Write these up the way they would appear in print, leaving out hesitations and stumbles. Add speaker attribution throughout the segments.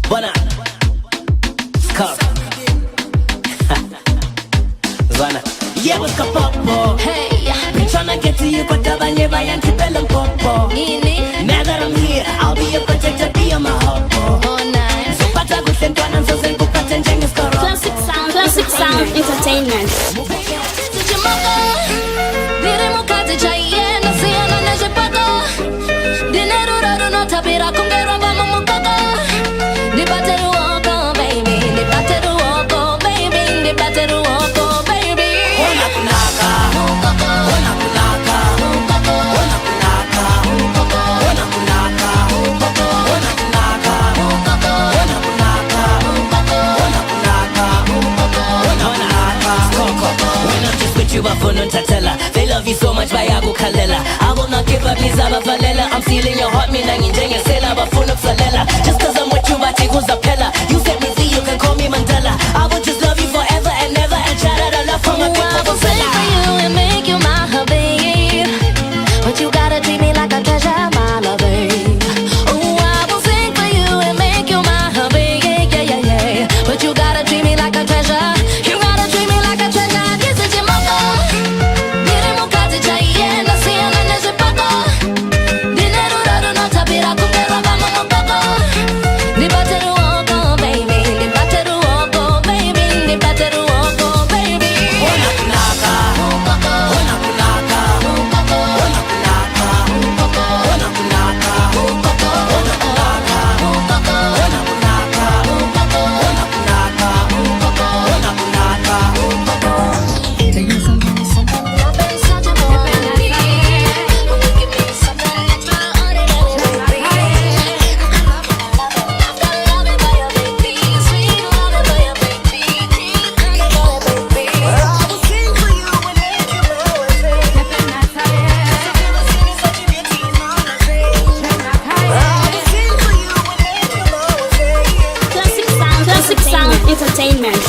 Speaker 1: Bona Cup Zwana Yeah, what's up, popo? Hey, been tryna get to you, but tabanye bayan kipelong popo. Now that I'm here, I'll be your protector, be on my hopo. Oh, nice. So pata gusentwana, so zen kupata njenge skoro.
Speaker 2: Classic sound entertainment.
Speaker 3: Dire mukate chaiye, no siya na jepako. Dinero raro no tapira kungero ba mumukako. Ni bateru oko, baby. Ni bateru oko, baby. Ni bateru oko, baby.
Speaker 1: Ona kunaka, ona kunaka, ona kunaka, ona kunaka, ona kunaka, ona kunaka, ona kunaka. When I'm just with you, I feel no tatella. They love you so much, bayagu kalela. I will not give up, nizaba valela. I'm stealing your heart, mina nginjenge sela, bafuna kusalela. Just cause I'm with you, bathi kuzapela. You set me free, you can call me Mandela. I will just love you forever and never, and shout out a love from my people.
Speaker 3: I will sing for you and make you my hubby, but you gotta treat me like a treasure, my lover. Oh, I will sing for you and make you my hubby, yeah. But you gotta treat me like a treasure. You gotta treat me like a treasure. This is your mother. Dire mukate chaiye, no siya na jepako. Dinero raro no tapira kungero ba mumukako. Ni bateru oko, baby. Ni bateru oko, baby. Ni bateru oko, baby.
Speaker 1: Ona kunaka, ona kunaka, ona kunaka, ona kunaka, ona kunaka, ona kunaka, ona kunaka, ona kunaka.
Speaker 3: Taking something. I've been such a boy. Only give me something extraordinary. I've got love it by your baby, sweet love it by your baby, honey by your baby. I will sing for you and make you always say. Such a beauty, mama say. I will sing for you and make you always say.
Speaker 2: Classic sound entertainment. Classic sound entertainment.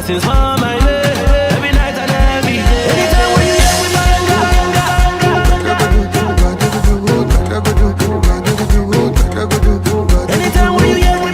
Speaker 4: blessings on my way. Every night and every day. Anytime when you hear me, anytime when you hear me,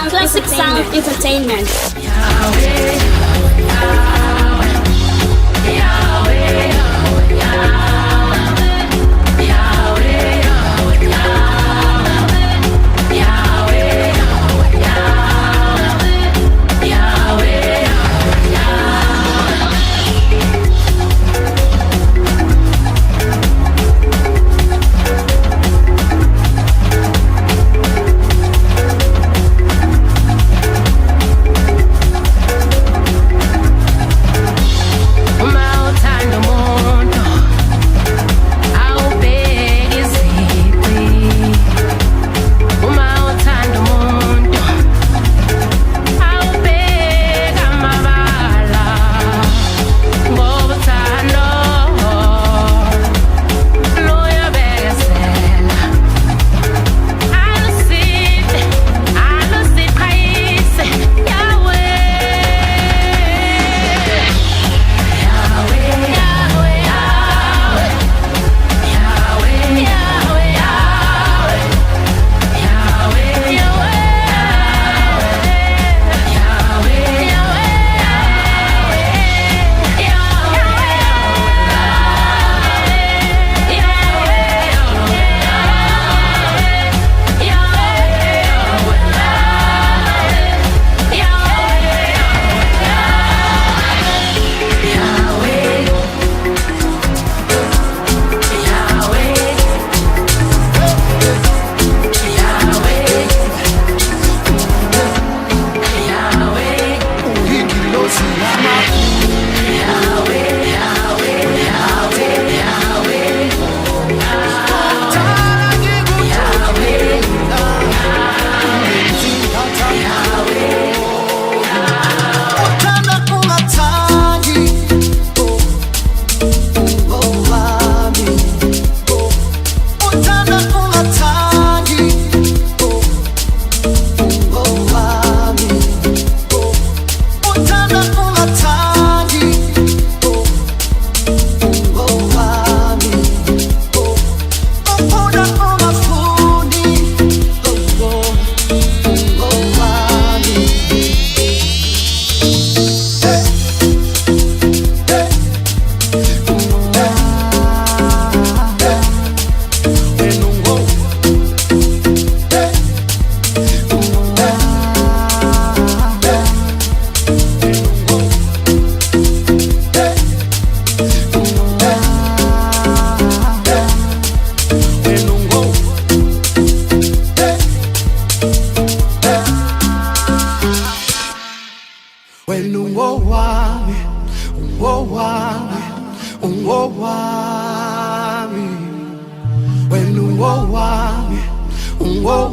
Speaker 2: Classic Sound Entertainment.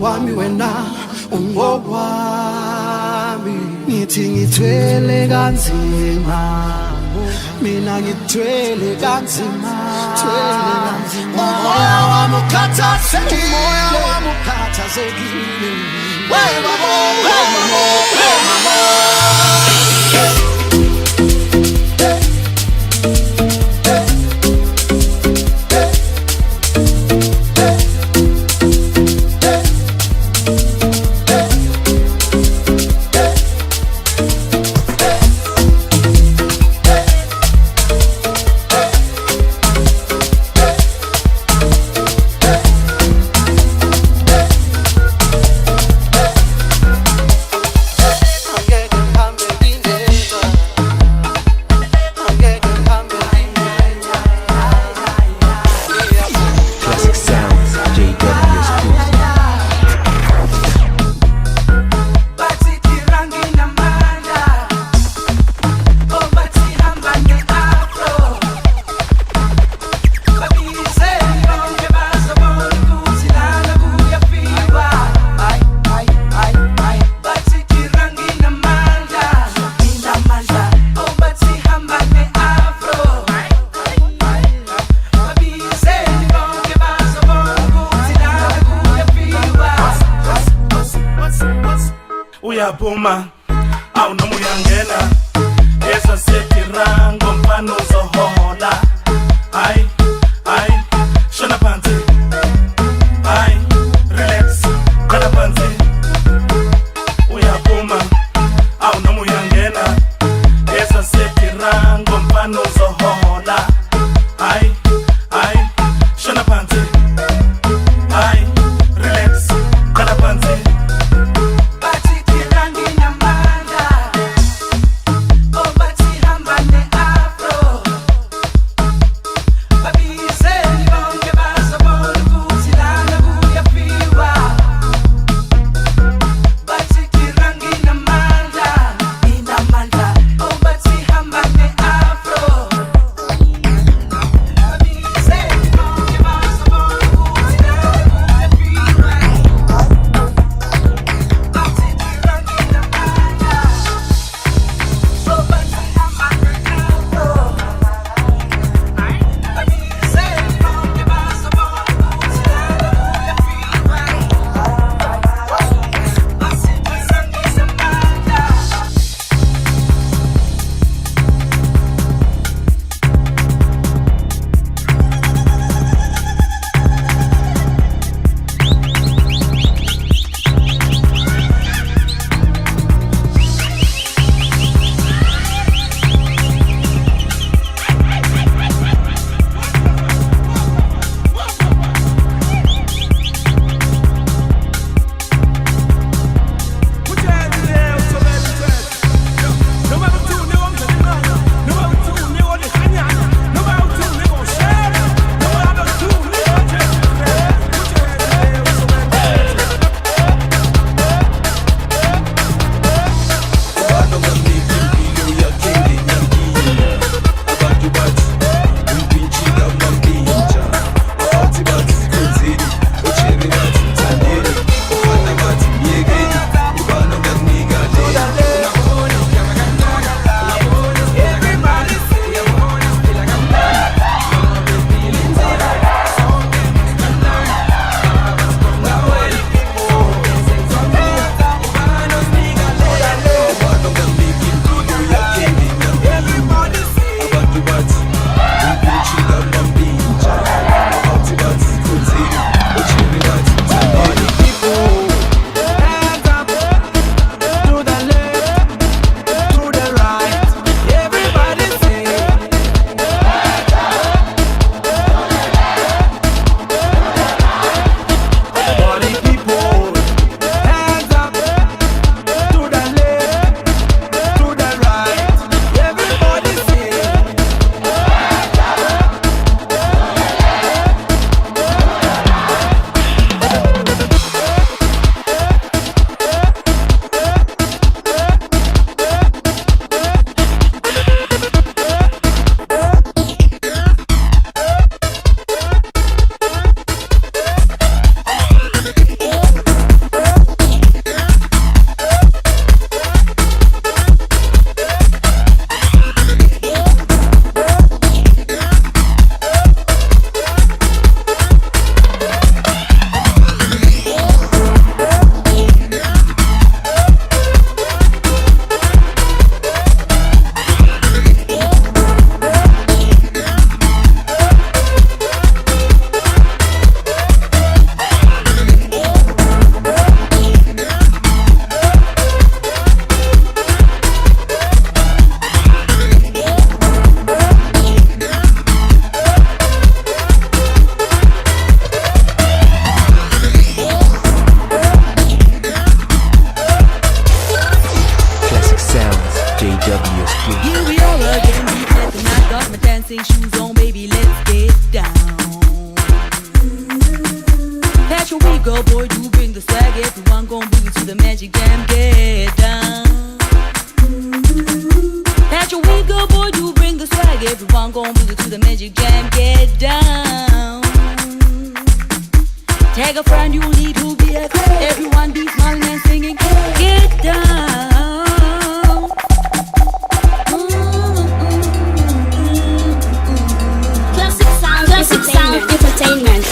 Speaker 5: wami wena ungowami ngithi ngithwele kanzima mina ngithwele kanzima umoya wami ukhathazekile wema mo
Speaker 4: uyaphuma awunoma uyangena esasetirango mfana uzohola hayi hayi shona phansi hayi relax qala phansi uyaphuma awunoma uyangena esasetirango mfana uzohola hayi hayi shona phansi hayi relax qala phansi
Speaker 6: Take a friend you need to be a everyone be smiling and singing. Get down.
Speaker 2: Classic sound entertainment.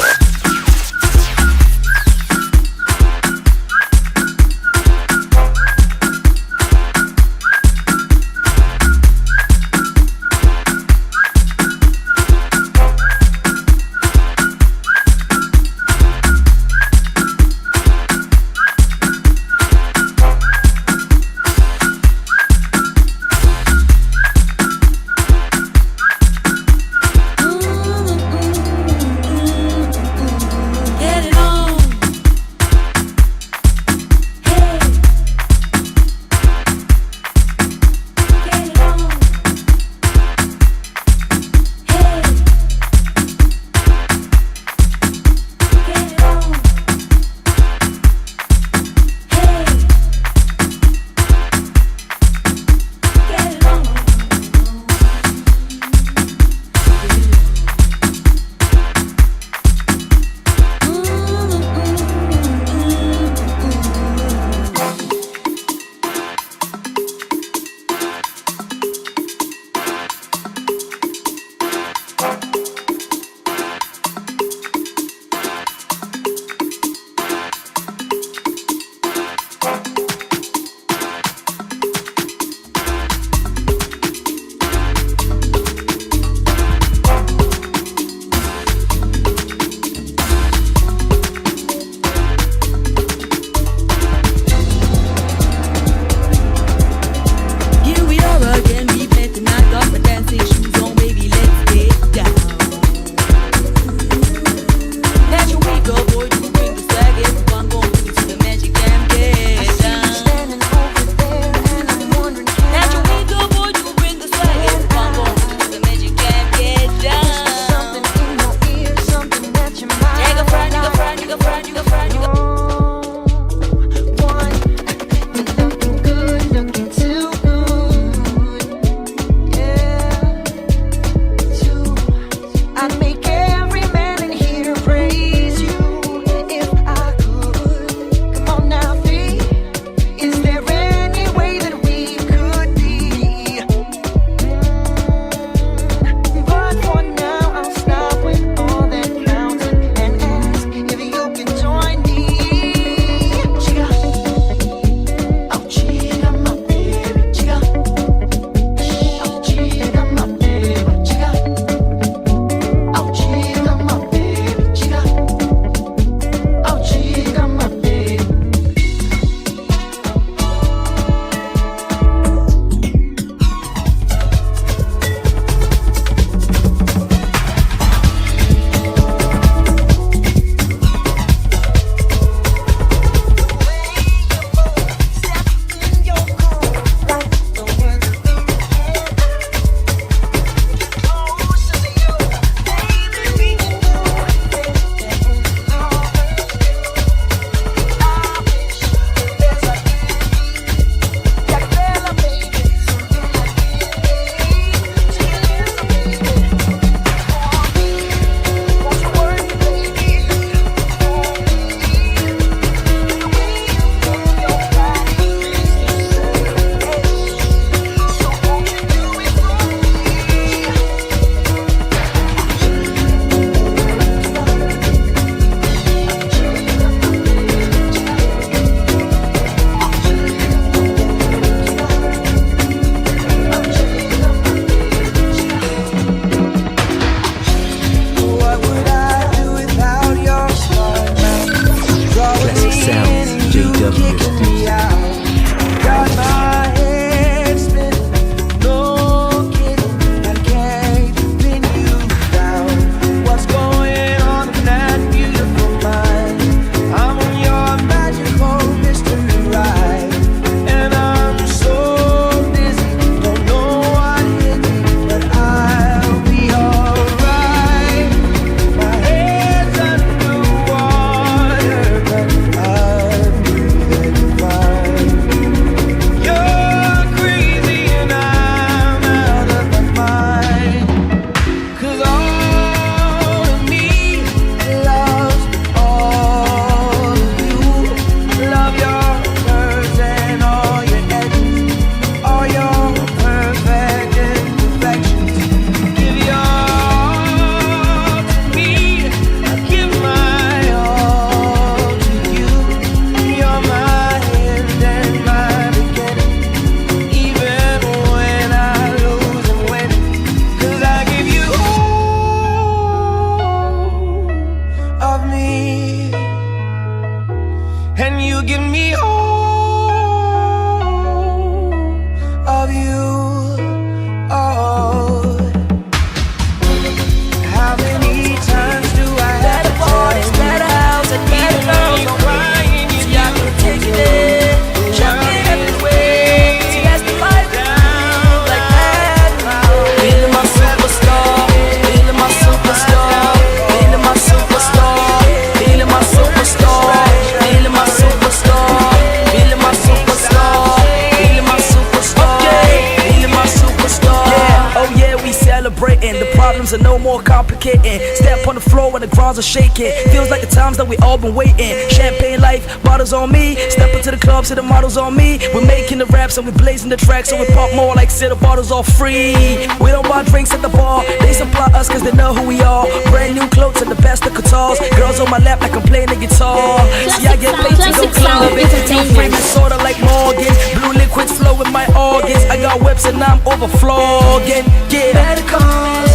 Speaker 7: celebrating. The problems are no more complicating. Step on the floor when the grounds are shaking. Feels like the times that we all been waiting. Champagne life, bottles on me. Step into the club, see the models on me. We're making the raps and we're blazing the tracks, so we pop more like say the bottles all free. We don't buy drinks at the bar, they supply us cause they know who we are. Brand new clothes and the best of guitars. Girls on my lap like I'm playing the guitar. See I get paid to go clubbing. Freeman sorta like Morgan. Blue liquids flow with my organs. I got whips and I'm overflowing. Yeah. Better cars,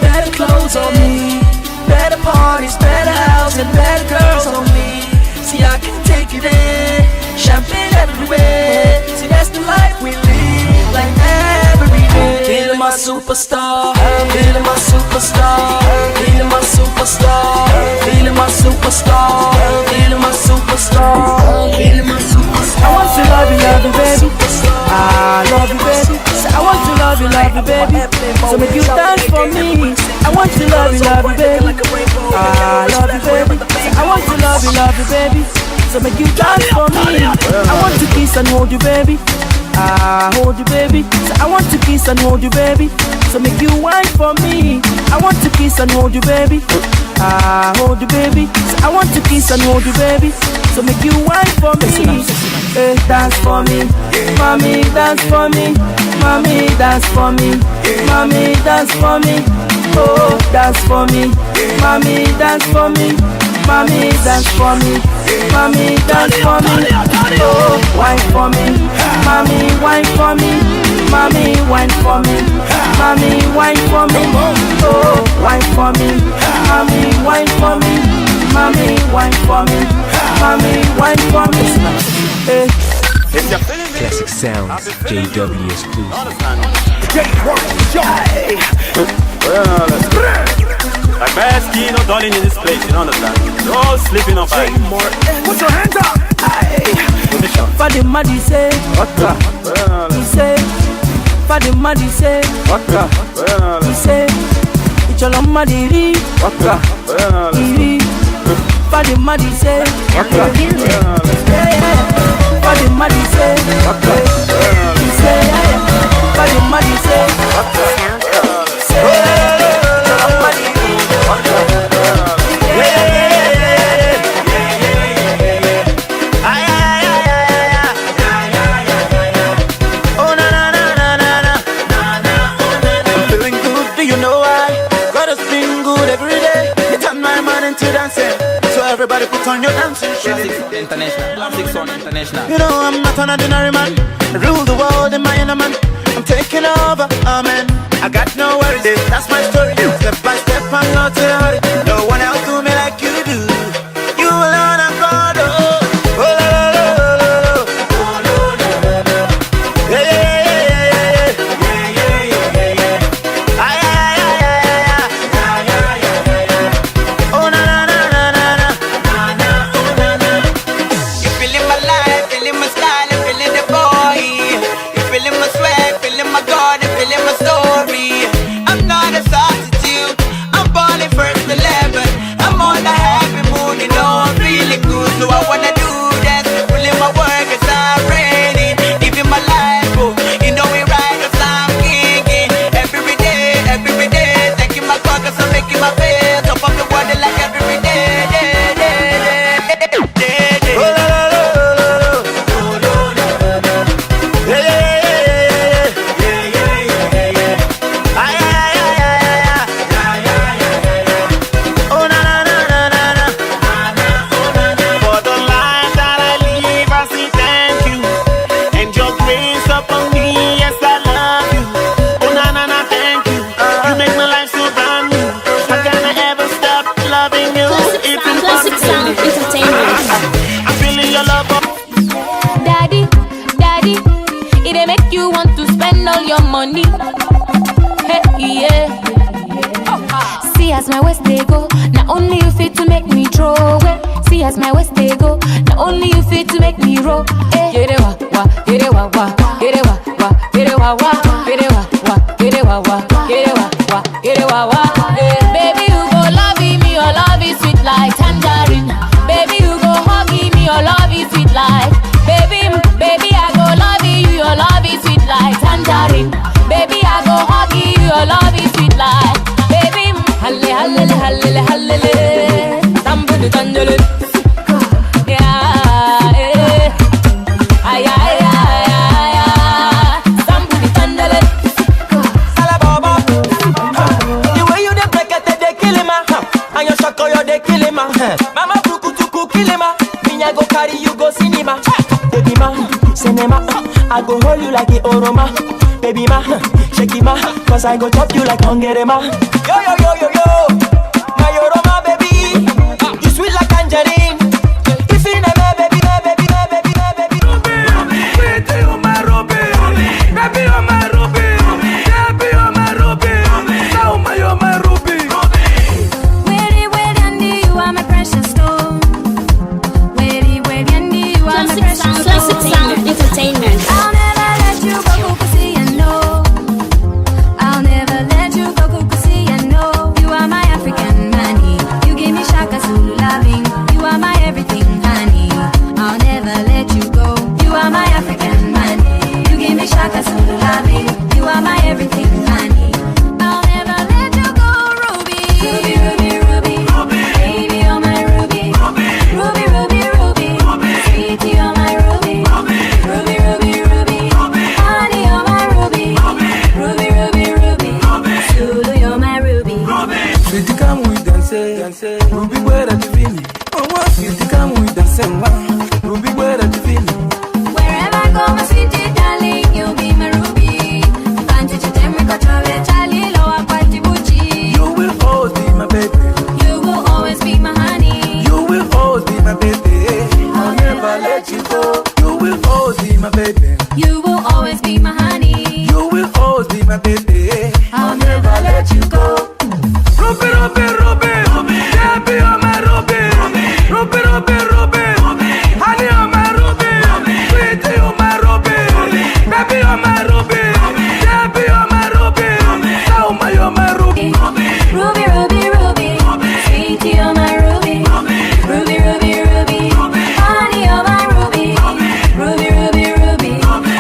Speaker 7: better clothes on me. Better parties, better house and better girls on me. See I can take you there. Champagne everywhere. See that's the life we live like every day. Feeling my superstar, feeling my superstar, feeling my superstar, feeling my superstar, feeling my superstar, feeling my superstar. I want to love you, baby. I love you, baby. I want to love you, baby. So make you dance for me. I want to love you, baby. I love you, baby. I want to love you, baby. So make you dance for me. I want to kiss and hold you, baby. I hold you, baby. So I want to kiss and hold you, baby. So make you whine for me. I want to kiss and hold you, baby. I hold you, baby. So I want to kiss and hold you, baby. So make you whine for me. Hey, dance for me, mommy, dance for me, mommy, dance for me, mommy, dance for me. Oh, dance for me, mommy, dance for me, mommy, dance for me, mommy, dance for me. Oh, wine for me, mommy, wine for me, mommy, wine for me, mommy, wine for me. Oh, wine for me, mommy, wine for me, mommy, wine for me, mommy, wine for me. Hey.
Speaker 8: Classic Sounds, JW exclusive.
Speaker 9: Like bad skin, no darling in this place, you understand? You're all sleeping on fire.
Speaker 5: Put your hands up.
Speaker 7: Fadi Madi say, he say, Fadi Madi say, he say, Icholo Madi ri, Fadi Madi say, Fadi Madi say, he say, Fadi Madi say,
Speaker 9: everybody put on your dancing shoes.
Speaker 10: International, 6 on international.
Speaker 9: You know I'm not an ordinary man. I rule the world in my inner man. I'm taking over, amen. I got no worries, that's my story. Step by step, I'm not in a hurry. No one else do me like you do. You alone are God, oh. Oh la la la la la. Oh la la la la. Yeah yeah yeah yeah yeah yeah yeah yeah. Ay ay ay ay ay ay ay ay ay. Oh na na na na na na na oh na na. You feeling my life, feeling my style, feeling the boy. You feeling my swag, feeling my God, feeling my story. I'm not a substitute. I'm balling first 11. I'm on a happy mood, you know I'm feeling good. So I wanna do that. Pulling my work as I'm ready. Living my life, oh, you know we ride as I'm kicking. Every day, taking my car 'cause I'm making my bed. Top of the water like every day. Oh la la la la la. Oh la la la la. Yeah yeah yeah yeah yeah yeah. Ay ay ay ay ay ay. Oh na na na na na na. For the life that I live, I say thank you. And your grace upon me, yes I love you. Oh na na na, thank you. You make my life so brand new. How can I ever stop loving you? It's
Speaker 2: Classic Sound Entertainment.
Speaker 9: I'm feeling your love.
Speaker 3: Daddy, daddy, it dey make you want to spend all your money. Hey, yeah. See as my waist they go, not only you fit to make me throw away. See as my waist they go, not only you fit to make me roll. Get it wa wa, get it wa wa, get it wa wa, get it wa wa, get it wa wa, get it wa wa, get it wa wa, get it wa wa. Baby you go love me, your love is sweet like tangerine. Baby you go hug me, your love is sweet like. Baby I go love you, your love is sweet like tangerine. Baby I go hug you, your love is sweet like. Baby, halle, halle, halle, halle, tambu tanjele. Yeah, eh. Ay, ay, ay, ay, ay. Tambu tanjele.
Speaker 7: Salababa. The way you dey break it, they kill him, and your shako, you dey kill him, Mama tuku tuku kill him, me I go carry you go cinema. Baby ma, cinema, I go hold you like a oroma. Baby ma, shake it ma, cause I go chop you like hungry ma. Yo yo yo yo yo, my oroma baby, you sweet like tangerine. If you never baby, my baby, my baby, my baby.
Speaker 4: Baby, oh my Ruby, baby, oh my Ruby, baby, oh my Ruby, oh my Ruby.
Speaker 3: Wait, wait, Andy, you are my precious stone. Wait, wait, Andy, you are my precious
Speaker 2: Classic Sound Entertainment.
Speaker 3: I'll never let you go, Kukusi, I know. I'll never let you go, Kukusi, I know. You are my African money. You give me Shaka Zulu loving. You are my everything, honey. I'll never let you go. You are my African money. You give me Shaka Zulu loving. You are my everything, honey. I'll never let you go, Ruby. Ruby, Ruby, Ruby. Baby, you're my Ruby. Ruby, Ruby, Ruby. Sweetie, you're my Ruby. Ruby, Ruby, Ruby. Honey, you're my Ruby. Ruby, Ruby, Ruby. Zulu, you're my Ruby.
Speaker 4: Sweetie, come we dance, Ruby, where are you feeling? Oh, what? Sweetie, come we dance, Ruby, where are you feeling?
Speaker 3: Wherever I go, my sweetie darling, you'll be my Ruby. Can't you tell me got your Charlie, lower party Gucci.
Speaker 4: You will always be my baby.
Speaker 3: You will always be my honey.
Speaker 4: You will always be my baby. I'll never let you go. You will always be my baby.
Speaker 3: You will always be my honey.
Speaker 4: You will always be my baby.
Speaker 3: I'll never let you go.
Speaker 4: Ruby, Ruby, Ruby, baby, oh my Ruby. Ruby, Ruby, Ruby, honey, oh my Ruby. Sweetie, oh my Ruby. Baby, oh my Ruby. Baby, oh my Ruby. Oh my Ruby.
Speaker 3: Ruby, Ruby, Ruby. Sweetie, you're my Ruby. Ruby, Ruby, Ruby. Honey, you're my Ruby. Ruby, Ruby, Ruby.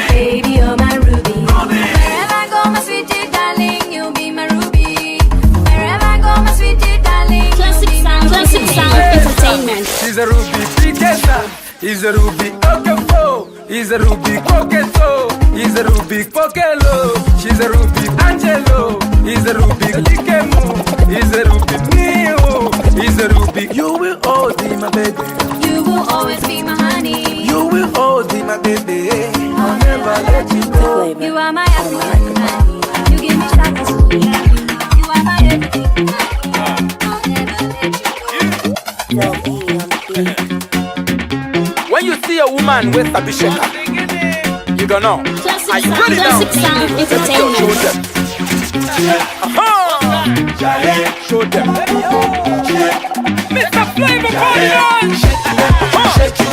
Speaker 3: Baby, you're my Ruby. Wherever I go, my sweetie darling, you'll be my Ruby. Wherever I go, my sweetie darling,
Speaker 2: Classic Sound Entertainment.
Speaker 4: He's a Ruby Piqueta. He's a Ruby Okefo. He's a Ruby Coqueto. He's a Ruby Pokelo. She's a Ruby Angelo. He's a Ruby Likemu. He's a Ruby Mio. He's a Ruby. You will always be my baby.
Speaker 3: You will always be my honey.
Speaker 4: You will always be my baby. I'll never let you go.
Speaker 3: You are my African honey. You give me Shaka Zulu. You are my everything. I'll never let you go.
Speaker 10: When you see a woman with a bishaka, you don't know. Are you ready now?
Speaker 2: Classic Sound Entertainment.
Speaker 10: Show them. Show them. Mr. Flavor Party. Shake you. Shake you.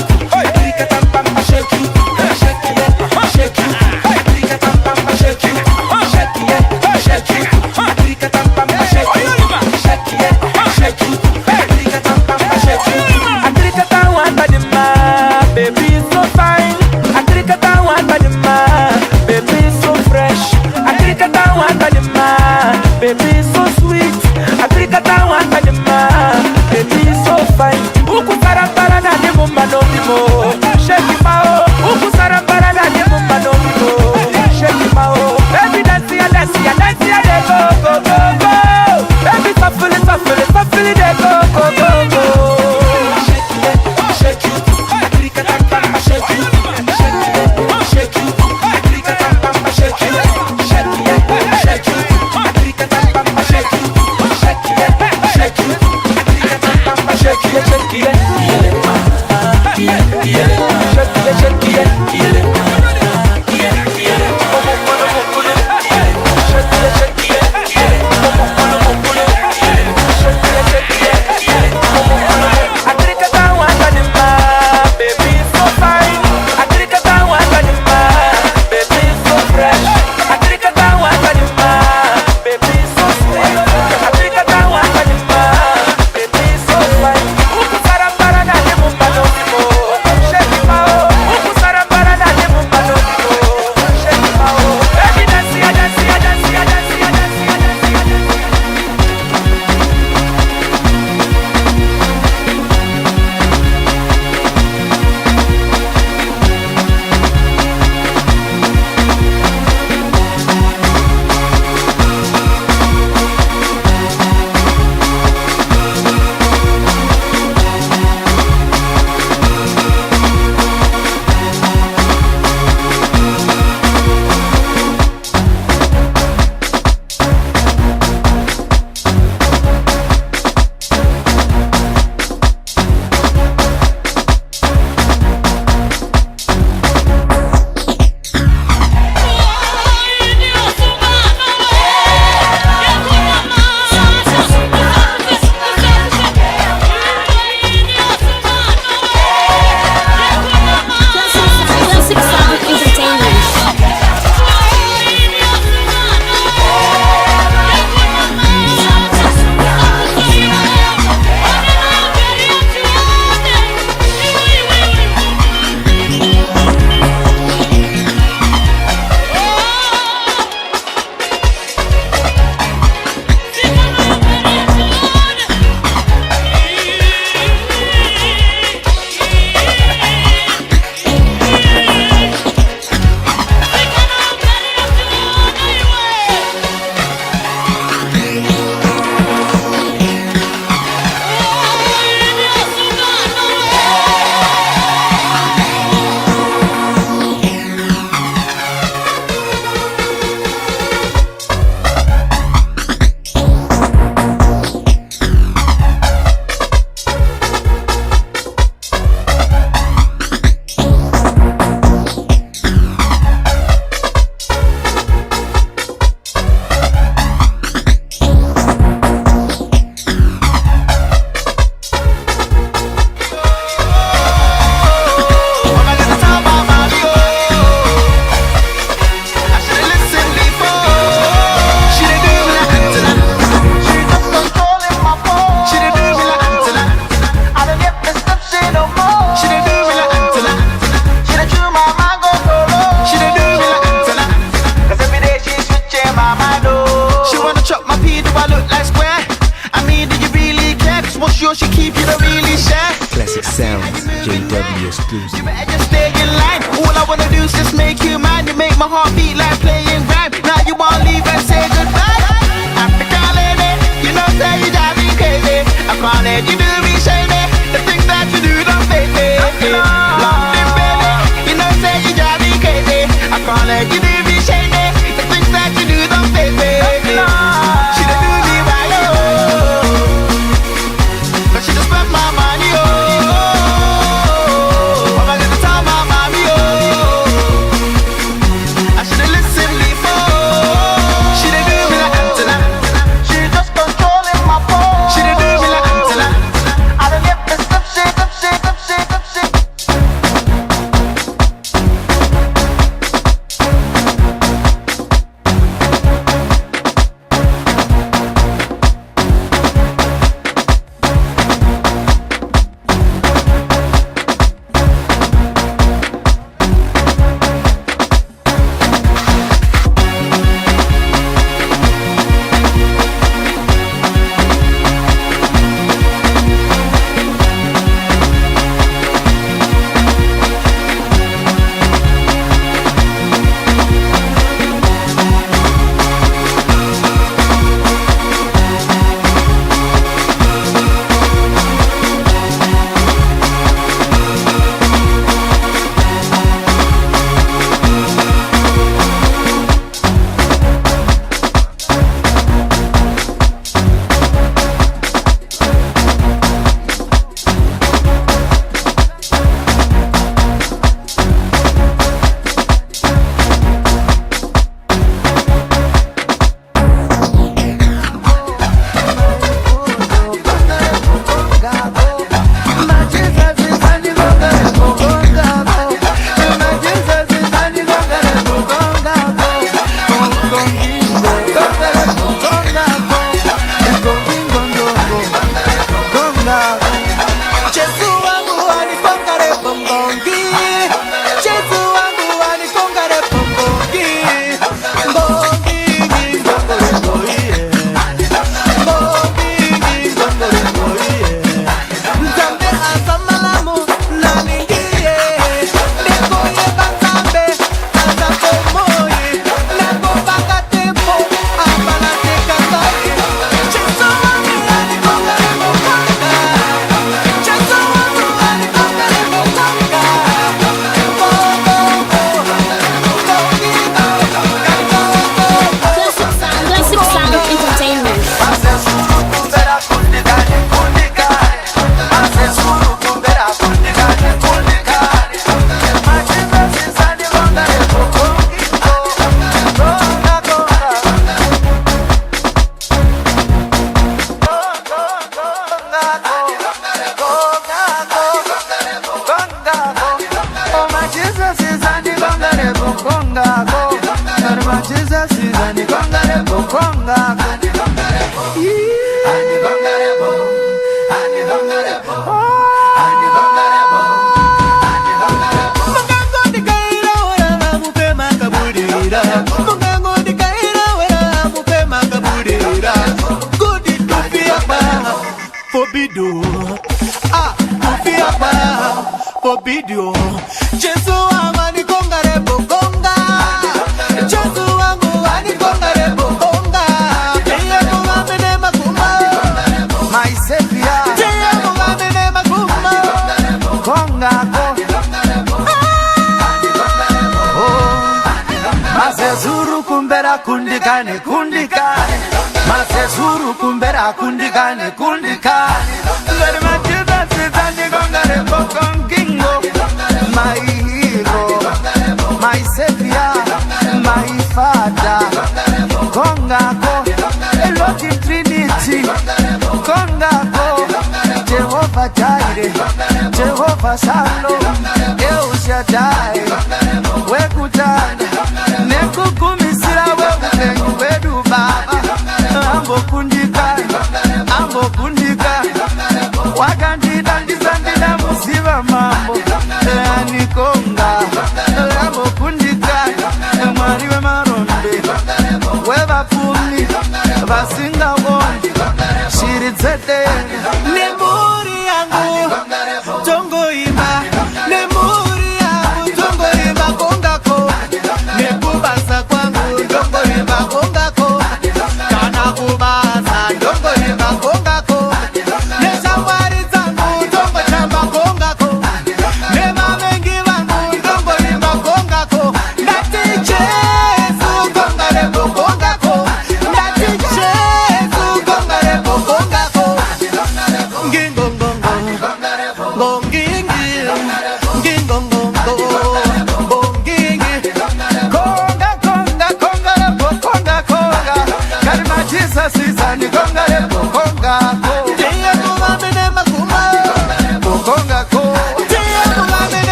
Speaker 10: Shake you. Baby so fine, Akrikata one badima. Baby so fresh, Akrikata one badima. Baby so sweet, Akrikata one badima. Baby so fine, uku karambara na demu manonimo. Shake mao, uku karambara na demu manonimo. Shake mao, baby dance ya, de go go. Baby shuffle de go go.
Speaker 9: she keep you to really shine.
Speaker 8: Classic sounds, JW exclusive.
Speaker 9: You better just stay in line. All I wanna do is just make you mine. You make my heart beat like playing rhyme. Now you wanna leave and say goodbye. Africa lady, you know say you drive me crazy. I can't let you do me shady. The things that you do don't fade me. London baby, you know say you drive me crazy. I can't let you do me shady. The things that you do don't fade me. She done do me right, oh, but she just spent my money, oh. I'm gonna tell my mommy, oh, I should've listened before. She done do me like antenna. She just controlling my phone. She done do me like antenna. I done get this up, shake up, shake up, shake up, shake up.
Speaker 5: Kundikane, kundikane, masezuru kumbera kundikane, kundikane. Let my Jesus is and you gonna kingo, my hero, my savior, my father. Konga ko, Elohim Trinity. Konga ko, Jehovah Jireh, Jehovah Shalom, El Shaddai, Wekutanda, Nekukumisira wedu baba, ambo kundika, wakandida ndizandida musiva mambo, anikonga, ambo kundika, mwari we maronde, weba pumi, basinga.